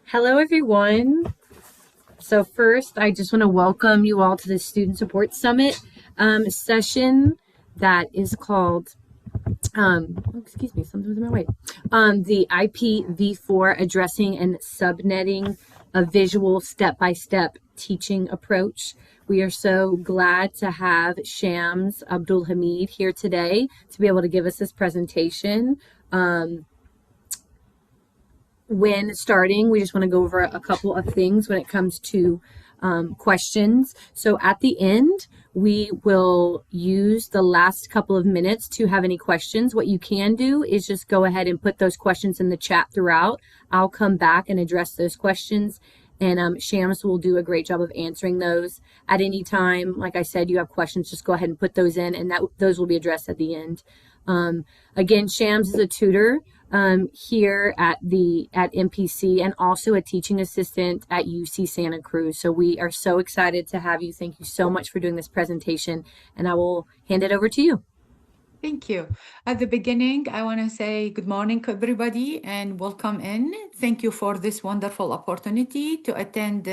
Hello, everyone. So first, I just want to welcome you all to the Student Support Summit session that is called, excuse me, something's in my way, the IPv4 Addressing and Subnetting a Visual Step-by-Step Teaching Approach. We are so glad to have Shams Abdulhameed here today to be able to give us this presentation. When starting, we just want to go over a couple of things when it comes to questions. So at the end, we will use the last couple of minutes to have any questions. What you can do is just go ahead and put those questions in the chat throughout. I'll come back and address those questions, and Shams will do a great job of answering those at any time. Like I said, you have questions, just go ahead and put those in, and those will be addressed at the end. Again, Shams is a tutor here at MPC and also a teaching assistant at UC Santa Cruz. So we are so excited to have you. Thank you so much for doing this presentation, and I will hand it over to you. Thank you. At the beginning, I want to say good morning, everybody, and welcome in. Thank you for this wonderful opportunity to attend,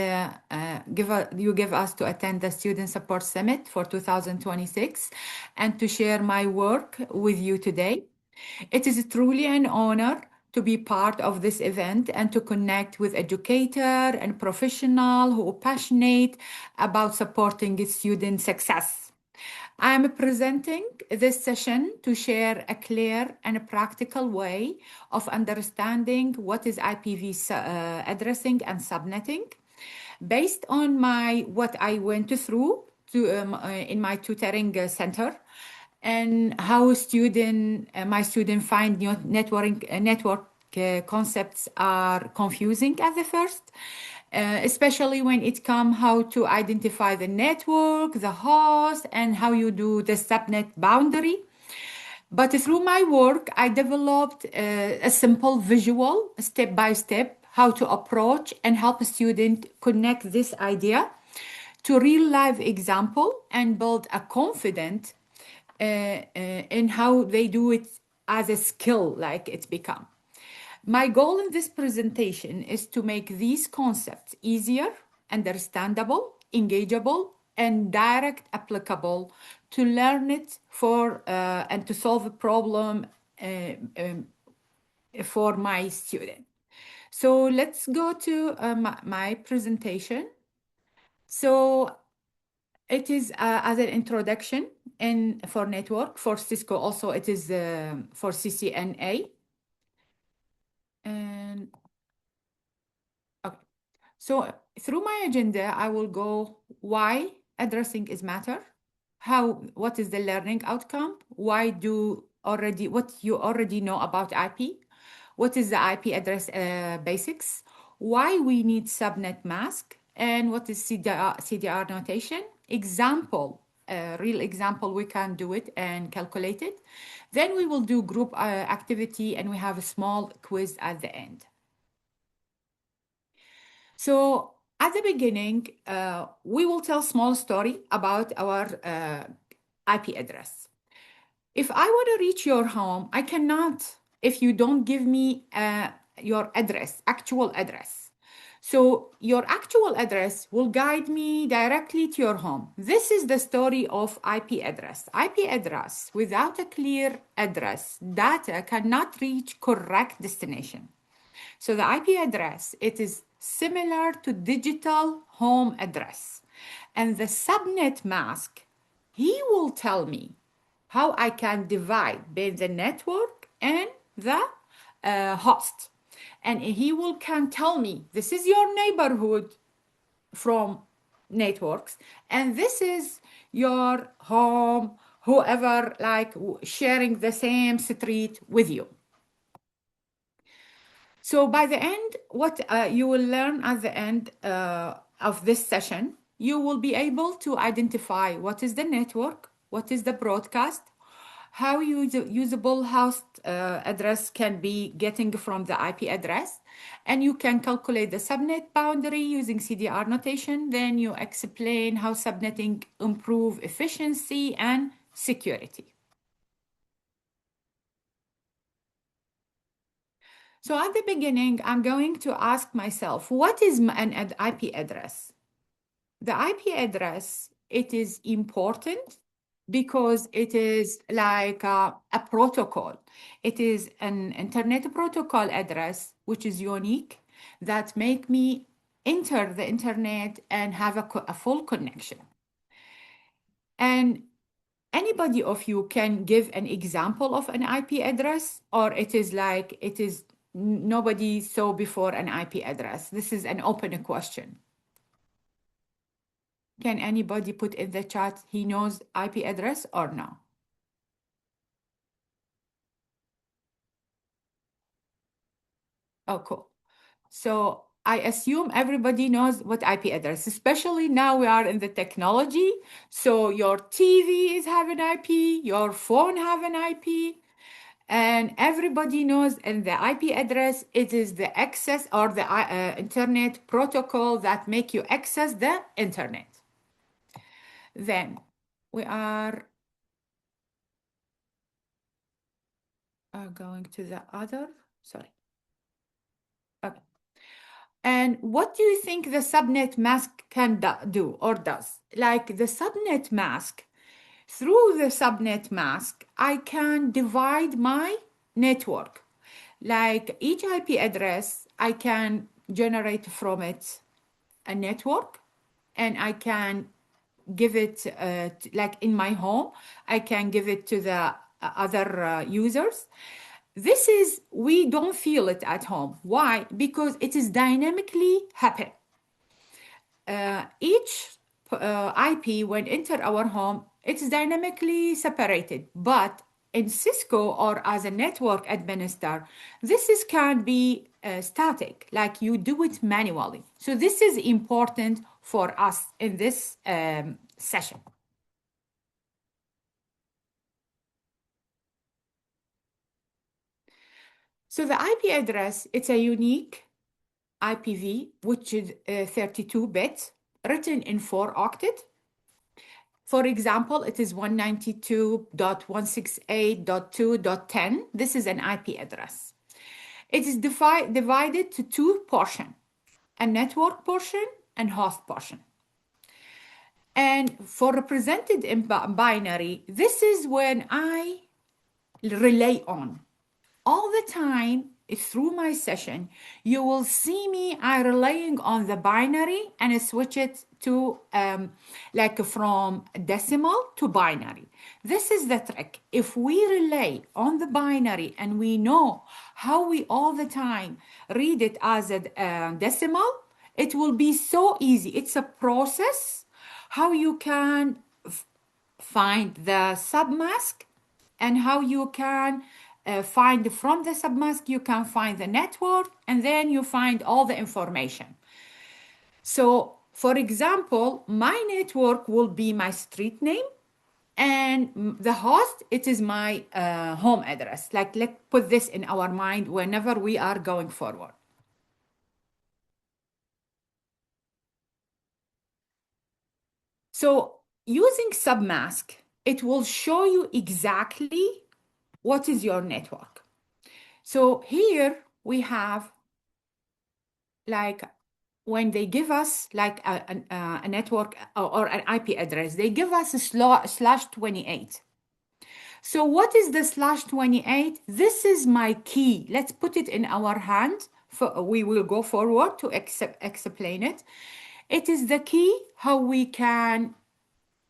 give us to attend the Student Support Summit for 2026 and to share my work with you today. It is truly an honor to be part of this event and to connect with educator and professional who are passionate about supporting student success. I am presenting this session to share a clear and a practical way of understanding what is addressing and subnetting based on what I went through in my tutoring center and how my student find network concepts are confusing at the first, especially when it comes how to identify the network, the host, and how you do the subnet boundary. But through my work, I developed a simple visual, step by step, how to approach and help a student connect this idea to real life example and build a confidence in how they do it as a skill, like it's become. My goal in this presentation is to make these concepts easier, understandable, engageable, and direct applicable to learn it and to solve a problem for my student. So let's go to my presentation. So it is as an introduction for network. For Cisco also it is for CCNA. And okay, so through my agenda, I will go why addressing is matter, what is the learning outcome, what you already know about IP, what is the IP address basics, why we need subnet mask, and what is CDR notation, real example, we can do it and calculate it. Then we will do group activity and we have a small quiz at the end. So at the beginning, we will tell a small story about our IP address. If I want to reach your home, I cannot if you don't give me your actual address. So your actual address will guide me directly to your home. This is the story of IP address. IP address without a clear address, data cannot reach correct destination. So the IP address, it is similar to digital home address. And the subnet mask, he will tell me how I can divide between the network and the host. And he can tell me, this is your neighborhood from networks, and this is your home, whoever like sharing the same street with you. So by the end, what you will learn at the end of this session, you will be able to identify what is the network, what is the broadcast, how usable host address can be getting from the IP address, and you can calculate the subnet boundary using CDR notation. Then you explain how subnetting improve efficiency and security. So at the beginning, I'm going to ask myself, what is an IP address? The IP address, it is important because it is like a protocol. It is an internet protocol address, which is unique, that make me enter the internet and have a full connection. And anybody of you can give an example of an IP address, or it is like it is nobody saw before an IP address. This is an open question. Can anybody put in the chat he knows IP address or no? Oh, cool. So I assume everybody knows what IP address, especially now we are in the technology. So your TV is have an IP, your phone have an IP, and everybody knows in the IP address, it is the access or the internet protocol that make you access the internet. Then we are going to the other, sorry. Okay. And what do you think the subnet mask can do or does? Like the subnet mask, through the subnet mask, I can divide my network. Like each IP address, I can generate from it a network, and I can give it, like in my home, I can give it to the other users. This is, we don't feel it at home. Why? Because it is dynamically happen. Each IP when enter our home, it's dynamically separated. But in Cisco or as a network administrator, this is can be static, like you do it manually. So this is important for us in this session. So the IP address, it's a unique IPv, which is 32 bits, written in 4 octet. For example, it is 192.168.2.10. This is an IP address. It is divided to 2 portions, a network portion and host portion. And for represented in binary, this is when I rely on. All the time through my session, you will see me relying on the binary and switch it to like from decimal to binary. This is the trick. If we rely on the binary and we know how we all the time read it as a decimal, it will be so easy. It's a process how you can find the submask and how you can find from the submask, you can find the network, and then you find all the information. So, for example, my network will be my street name, and the host, it is my home address. Like, let's put this in our mind whenever we are going forward. So, using submask, it will show you exactly what is your network. So here we have, like, when they give us like a network or an IP address, they give us a /28. So what is the /28? This is my key. Let's put it in our hand. We will go forward to explain it. It is the key how we can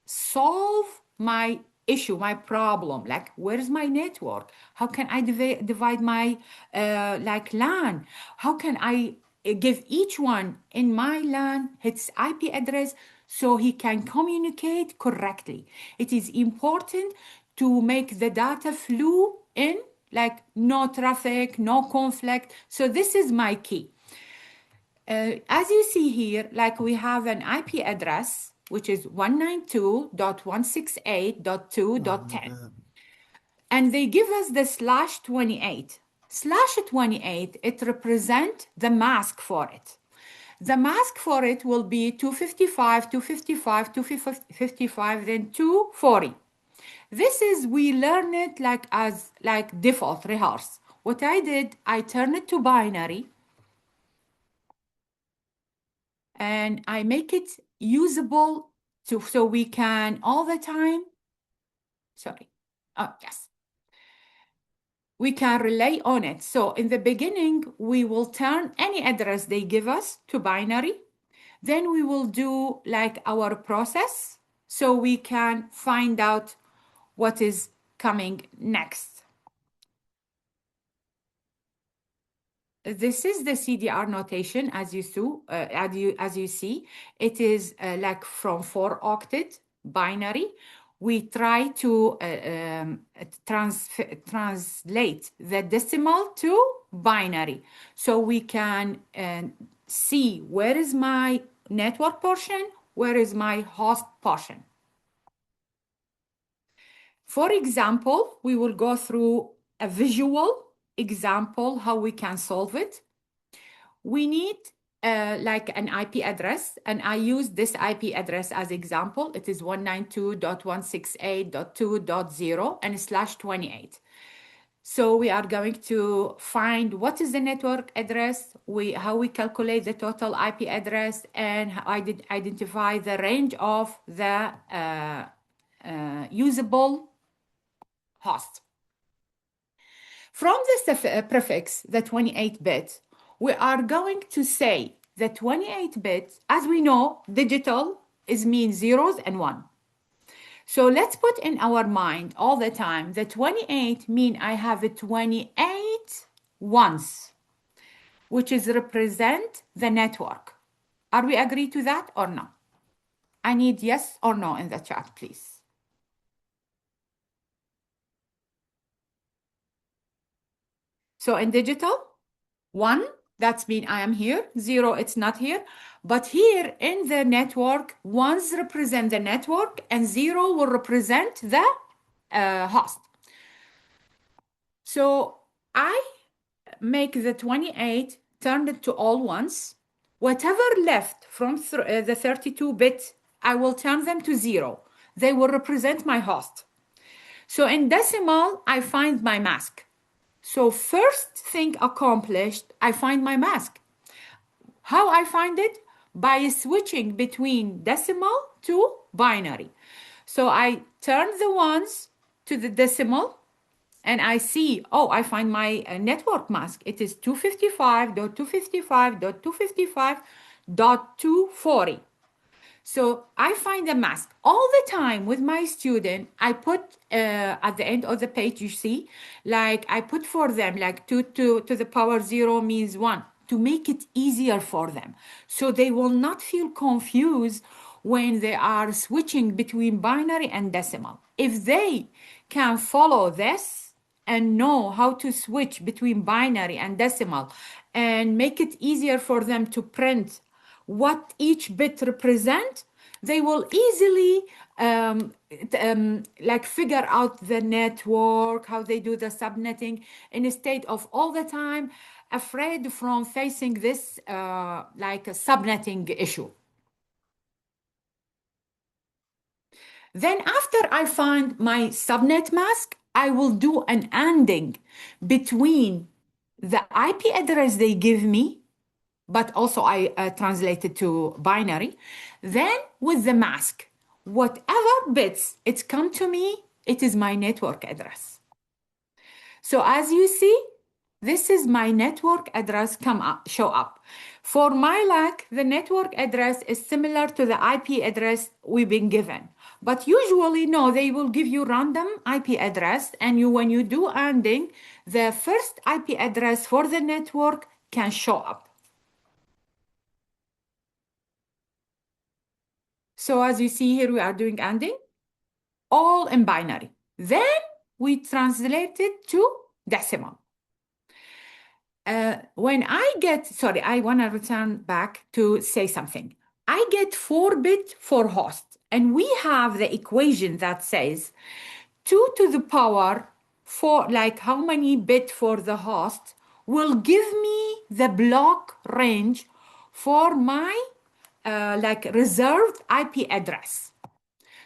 solve my issue, my problem. Like, where's my network? How can I divide my like LAN? How can I give each one in my LAN its IP address so he can communicate correctly? It is important to make the data flow in, like no traffic, no conflict. So this is my key. As you see here, like we have an IP address, which is 192.168.2.10. And they give us the /28. /28, it represents the mask for it. The mask for it will be 255, 255, 255, then 240. This is, we learn it like as like default rehearse. what I did, I turned it to binary and I make it usable so we can all the time, sorry, oh, yes, we can rely on it. So in the beginning, we will turn any address they give us to binary. Then we will do like our process so we can find out what is coming next. This is the CDR notation as you see. It is like from 4-octet binary. We try to translate the decimal to binary so we can see where is my network portion, where is my host portion. For example, we will go through a visual example how we can solve it. We need like an IP address, and I use this IP address as example. It is 192.168.2.0 and /28. So we are going to find what is the network address, how we calculate the total IP address, and identify the range of the usable host. From this prefix, the 28-bit, we are going to say the 28-bit, as we know, digital means zeros and one. So let's put in our mind all the time, the 28 mean I have a 28 ones, which is represent the network. Are we agree to that or no? I need yes or no in the chat, please. So in digital, 1, that's mean I am here. 0, it's not here. But here in the network, 1s represent the network and 0 will represent the host. So I make the 28, turn it to all ones. Whatever left from the 32-bit, I will turn them to 0. They will represent my host. So in decimal, I find my mask. So first thing accomplished, I find my mask. How I find it? By switching between decimal to binary. So I turn the ones to the decimal and I see, oh, I find my network mask. It is 255.255.255.240. So I find a mask all the time with my student. I put at the end of the page, you see, like I put for them like 2 to the power 0 means 1 to make it easier for them. So they will not feel confused when they are switching between binary and decimal. If they can follow this and know how to switch between binary and decimal and make it easier for them to print what each bit represent, they will easily like figure out the network, how they do the subnetting, instead of all the time afraid from facing this like a subnetting issue. Then after I find my subnet mask, I will do an ANDing between the IP address they give me, but also I translate it to binary. Then with the mask, whatever bits it's come to me, it is my network address. So as you see, this is my network address show up. For MyLAC, the network address is similar to the IP address we've been given. But usually, no, they will give you random IP address, and when you do ANDing, the first IP address for the network can show up. So as you see here, we are doing ANDing, all in binary. Then we translate it to decimal. When I get, sorry, I want to return back to say something. I get 4-bit for host, and we have the equation that says 2 to the power 4, like how many bit for the host, will give me the block range for my like reserved IP address.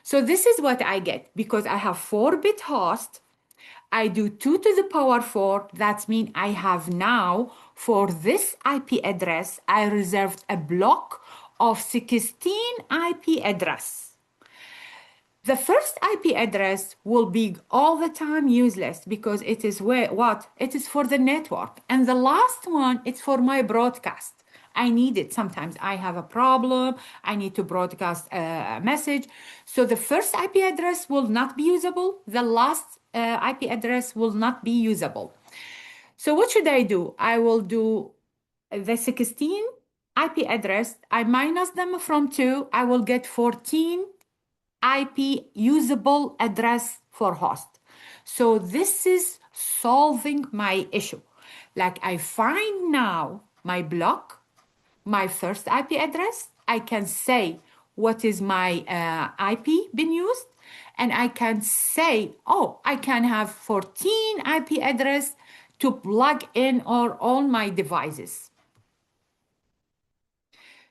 So this is what I get because I have 4-bit host. I do 2 to the power 4. That means I have now, for this IP address, I reserved a block of 16 IP address. The first IP address will be all the time useless because it is what? It is for the network. And the last one, it's for my broadcast. I need it. Sometimes I have a problem. I need to broadcast a message. So the first IP address will not be usable. The last IP address will not be usable. So what should I do? I will do the 16 IP address. I minus them from 2. I will get 14 IP usable address for host. So this is solving my issue. Like I find now my block, my first IP address. I can say what is my IP been used, and I can say, oh, I can have 14 IP address to plug in all my devices.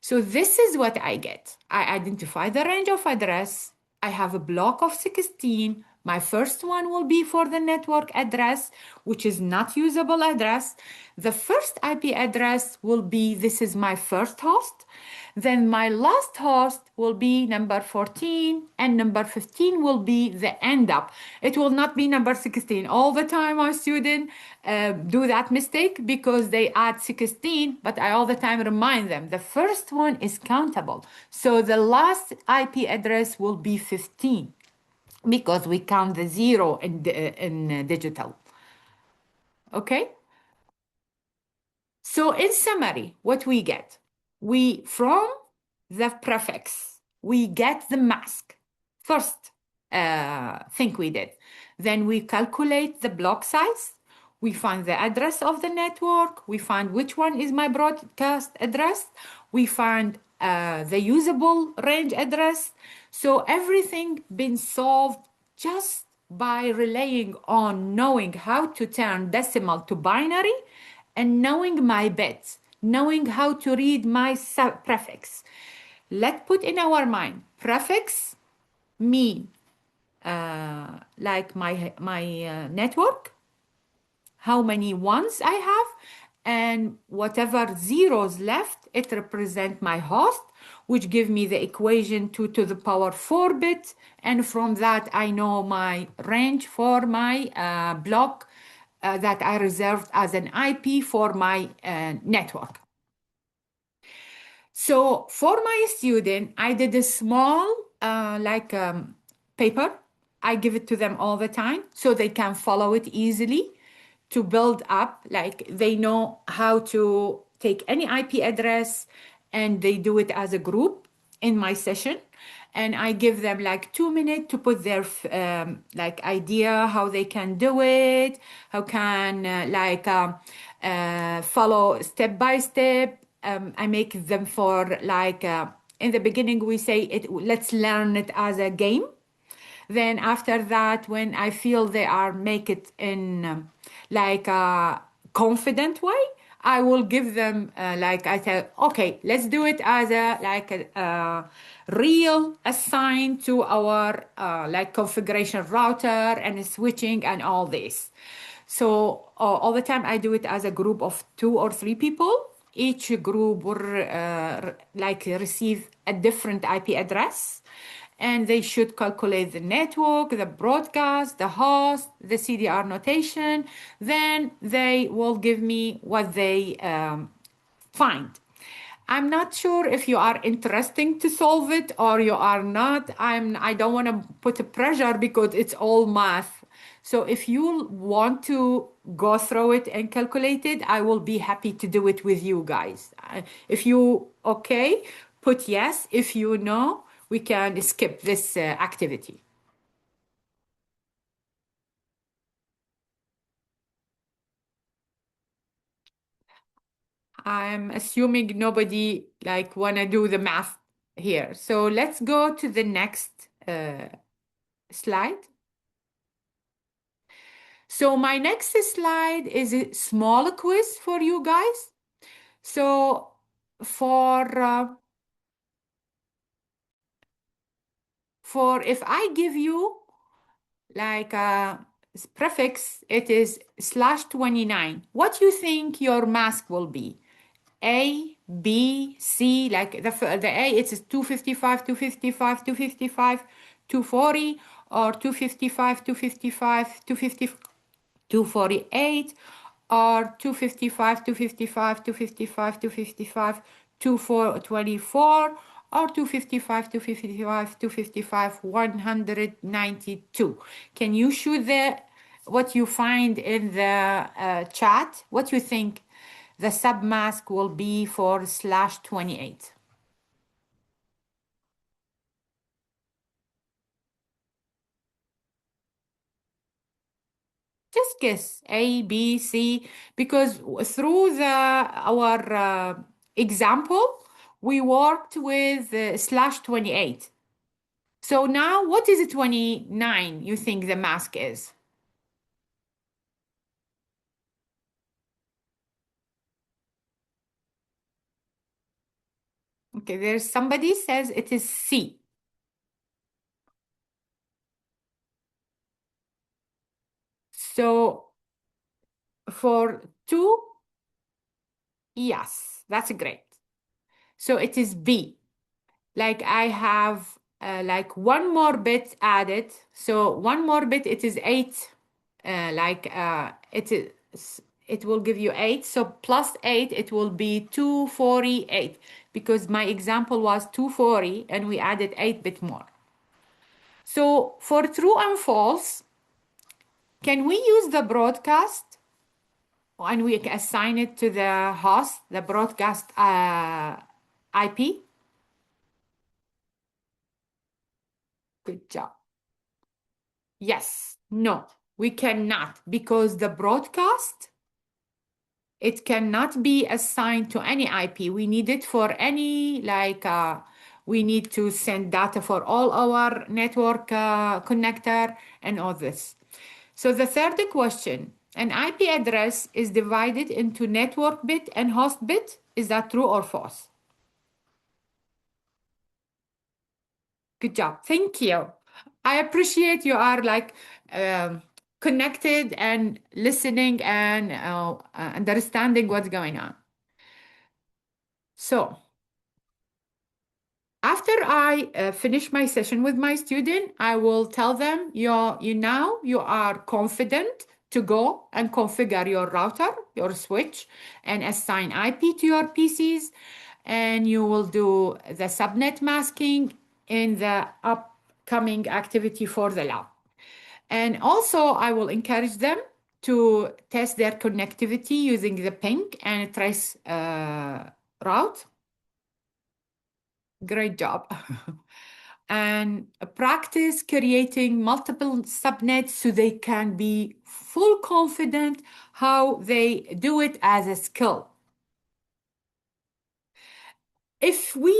So this is what I get. I identify the range of address. I have a block of 16. My first one will be for the network address, which is not usable address. The first IP address will be, this is my first host. Then my last host will be number 14 and number 15 will be the end up. It will not be number 16. All the time our students do that mistake because they add 16, but I all the time remind them the first one is countable. So the last IP address will be 15 because we count the 0 in digital. Okay? So in summary, what we get? From the prefix, we get the mask. First thing we did. Then we calculate the block size. We find the address of the network. We find which one is my broadcast address. We find the usable range address. So everything been solved just by relying on knowing how to turn decimal to binary and knowing my bits, knowing how to read my prefix. Let's put in our mind, prefix mean like my network, how many ones I have, and whatever zeros left, it represent my host, which give me the equation 2 to the power 4 bit. And from that, I know my range for my block that I reserved as an IP for my network. So for my student, I did a small paper. I give it to them all the time so they can follow it easily to build up, like they know how to take any IP address and they do it as a group in my session. And I give them like 2 minutes to put their idea how they can do it, how can follow step by step. I make them for in the beginning we say it. Let's learn it as a game. Then after that, when I feel they are make it in a confident way, I will give them I tell, okay, let's do it as a real assigned to our configuration router and switching and all this. So all the time I do it as a group of 2 or 3 people. Each group will receive a different IP address, and they should calculate the network, the broadcast, the host, the CDR notation. Then they will give me what they find. I'm not sure if you are interested to solve it or you are not. I don't want to put a pressure because it's all math. So if you want to go through it and calculate it, I will be happy to do it with you guys. If you okay, put yes. If you no, we can skip this activity. I'm assuming nobody wanna do the math here. So let's go to the next slide. So my next slide is a small quiz for you guys. So for if I give you prefix, it is /29. What do you think your mask will be? A, B, C, like the A, it's 255, 255, 255, 240, or 255, 255, 250, 248, or 255, 255, 255, 255, 224, or 255, 255, 255, 192. Can you shoot what you find in the chat? What you think the submask will be for /28? Just guess A, B, C, because through our example, we worked with /28. So now, what is 29 you think the mask is? Okay, there's somebody says it is C. So for 2, yes, that's great. So it is B. Like I have like one more bit added. So one more bit, it is 8. It will give you 8. So plus 8, it will be 248, because my example was 240 and we added 8 bit more. So for true and false, can we use the broadcast and we assign it to the host, the broadcast IP? Good job. Yes, no, we cannot, because the broadcast, it cannot be assigned to any IP. We need it for any, we need to send data for all our network connector and all this. So the third question, an IP address is divided into network bit and host bit. Is that true or false? Good job. Thank you. I appreciate you are connected and listening and understanding what's going on. So after I finish my session with my student, I will tell them you are confident to go and configure your router, your switch, and assign IP to your PCs, and you will do the subnet masking in the upcoming activity for the lab. And also, I will encourage them to test their connectivity using the ping and trace route. Great job. And practice creating multiple subnets so they can be full confident how they do it as a skill. If we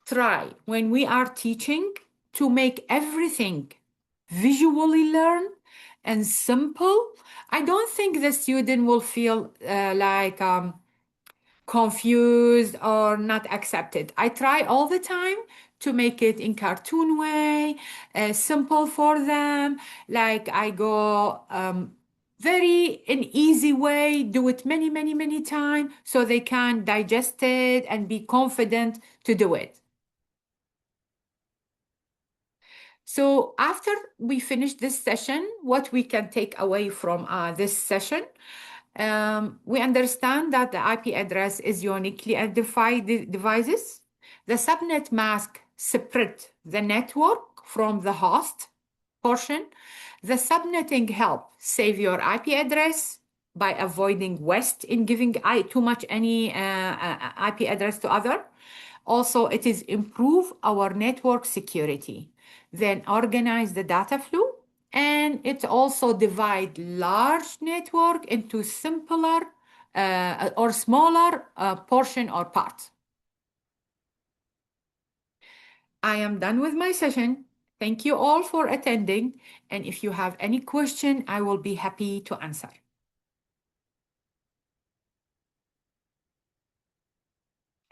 try when we are teaching to make everything visually learn and simple, I don't think the student will feel confused or not accepted. I try all the time to make it in cartoon way, simple for them. Like I go very an easy way, do it many, many, many times so they can digest it and be confident to do it. So after we finish this session, what we can take away from this session, we understand that the IP address is uniquely identified devices. The subnet mask separate the network from the host portion. The subnetting help save your IP address by avoiding waste in giving too much any IP address to other. Also, it is improve our network security, then organize the data flow, and it also divide large network into simpler or smaller portion or parts. I am done with my session. Thank you all for attending. And if you have any question, I will be happy to answer.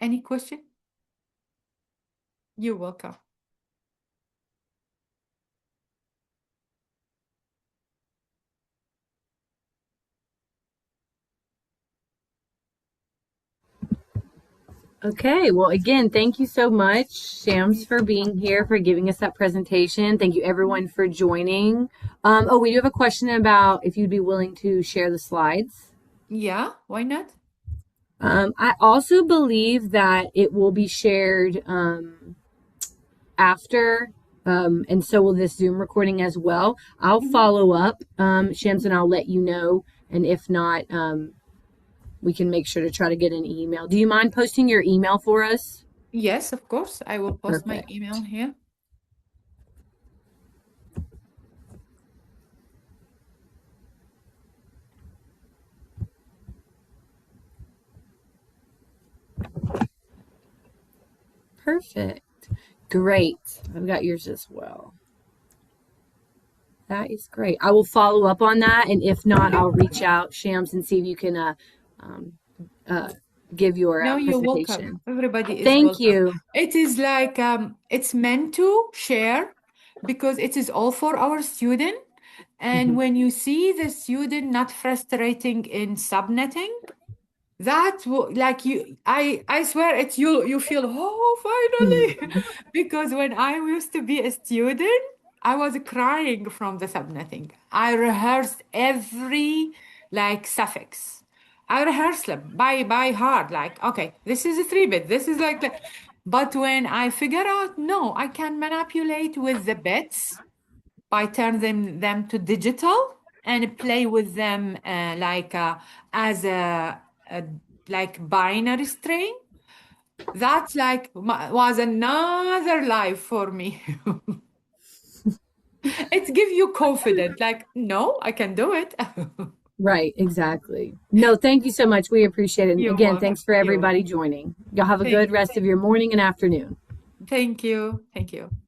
Any question? You're welcome. Okay, well, again, thank you so much, Shams, for being here, for giving us that presentation. Thank you, everyone, for joining. Oh, we do have a question about if you'd be willing to share the slides. Yeah, why not? I also believe that it will be shared after, and so will this Zoom recording as well. I'll Mhm. follow up, Shams, and I'll let you know. And if not, we can make sure to try to get an email. Do you mind posting your email for us? Yes, of course. I will post my Perfect. email here. Perfect. Great. I've got yours as well. That is great. I will follow up on that, and if not, I'll reach out, Shams, and see if you can um, uh, give your No, you're welcome. presentation. Everybody is Thank welcome. you. It is like it's meant to share because it is all for our student. And Mhm. when you see the student not frustrating in subnetting, that like I swear it's you feel oh finally because when I used to be a student I was crying from the subnetting. I rehearsed every like suffix. I rehearsed them by heart, like okay, this is a 3-bit, this is like that. But when I figure out no, I can manipulate with the bits by turning them to digital and play with them as a like binary string. That's like was another life for me. It gives you confidence, like no, I can do it. Right, exactly. No, thank you so much. We appreciate it. And You're again, welcome. thanks for You're everybody welcome. joining. Y'all have a Thank good you. rest of your morning and afternoon. Thank you. Thank you.